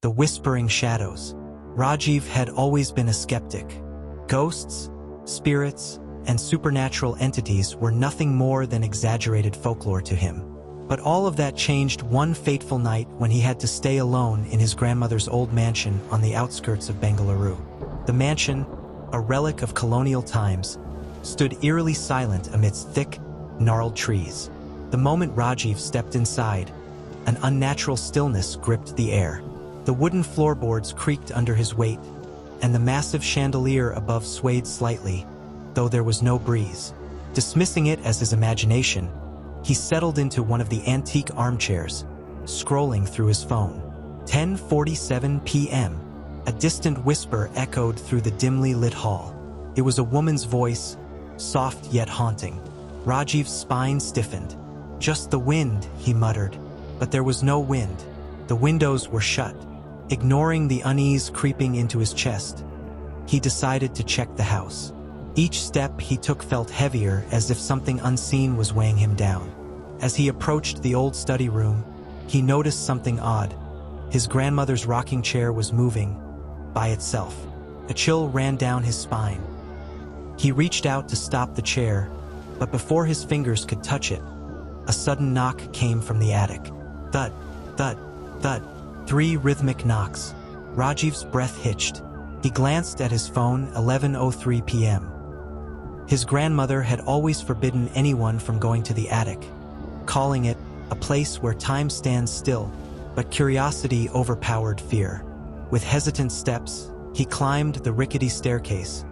the whispering shadows. Rajiv had always been a skeptic. Ghosts, spirits, and supernatural entities were nothing more than exaggerated folklore to him. But all of that changed one fateful night when he had to stay alone in his grandmother's old mansion on the outskirts of Bengaluru. The mansion, a relic of colonial times, stood eerily silent amidst thick, gnarled trees. The moment Rajiv stepped inside, an unnatural stillness gripped the air. The wooden floorboards creaked under his weight, and the massive chandelier above swayed slightly, though there was no breeze. Dismissing it as his imagination, he settled into one of the antique armchairs, scrolling through his phone. 10:47 p.m. A distant whisper echoed through the dimly lit hall. It was a woman's voice, soft yet haunting. Rajiv's spine stiffened. "Just the wind," he muttered. But there was no wind. The windows were shut. Ignoring the unease creeping into his chest, he decided to check the house. Each step he took felt heavier, as if something unseen was weighing him down. As he approached the old study room, he noticed something odd. His grandmother's rocking chair was moving by itself. A chill ran down his spine. He reached out to stop the chair, but before his fingers could touch it, a sudden knock came from the attic. Thud, thud, thud. 3 rhythmic knocks. Rajiv's breath hitched. He glanced at his phone. 11:03 p.m. His grandmother had always forbidden anyone from going to the attic, calling it a place where time stands still, but curiosity overpowered fear. With hesitant steps, he climbed the rickety staircase,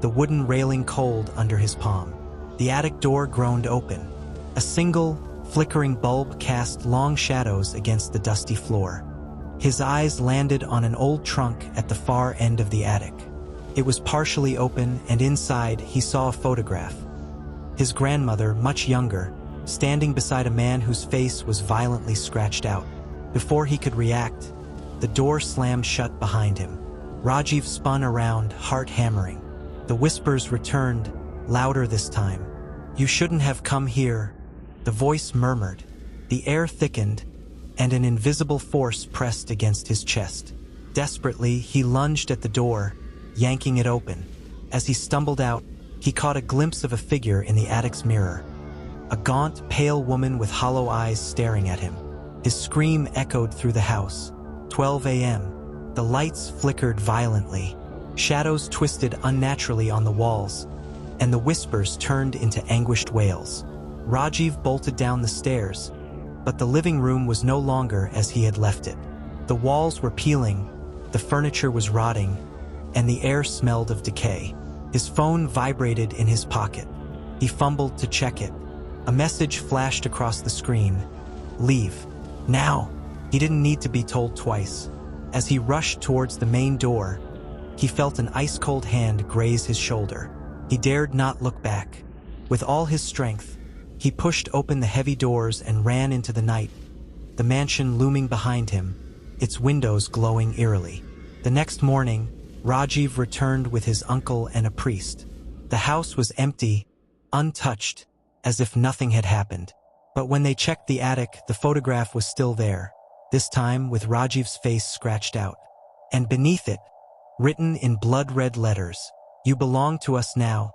the wooden railing cold under his palm. The attic door groaned open. A single, flickering bulb cast long shadows against the dusty floor. His eyes landed on an old trunk at the far end of the attic. It was partially open, and inside he saw a photograph. His grandmother, much younger, standing beside a man whose face was violently scratched out. Before he could react, the door slammed shut behind him. Rajiv spun around, heart hammering. The whispers returned, louder this time. "You shouldn't have come here," the voice murmured. The air thickened, and an invisible force pressed against his chest. Desperately, he lunged at the door, yanking it open. As he stumbled out, he caught a glimpse of a figure in the attic's mirror. A gaunt, pale woman with hollow eyes staring at him. His scream echoed through the house. 12 a.m. The lights flickered violently. Shadows twisted unnaturally on the walls, and the whispers turned into anguished wails. Rajiv bolted down the stairs, but the living room was no longer as he had left it. The walls were peeling, the furniture was rotting, and the air smelled of decay. His phone vibrated in his pocket. He fumbled to check it. A message flashed across the screen. "Leave. Now." He didn't need to be told twice. As he rushed towards the main door, he felt an ice-cold hand graze his shoulder. He dared not look back. With all his strength, he pushed open the heavy doors and ran into the night, the mansion looming behind him, its windows glowing eerily. The next morning, Rajiv returned with his uncle and a priest. The house was empty, untouched, as if nothing had happened. But when they checked the attic, the photograph was still there, this time with Rajiv's face scratched out. And beneath it, written in blood-red letters, "You belong to us now,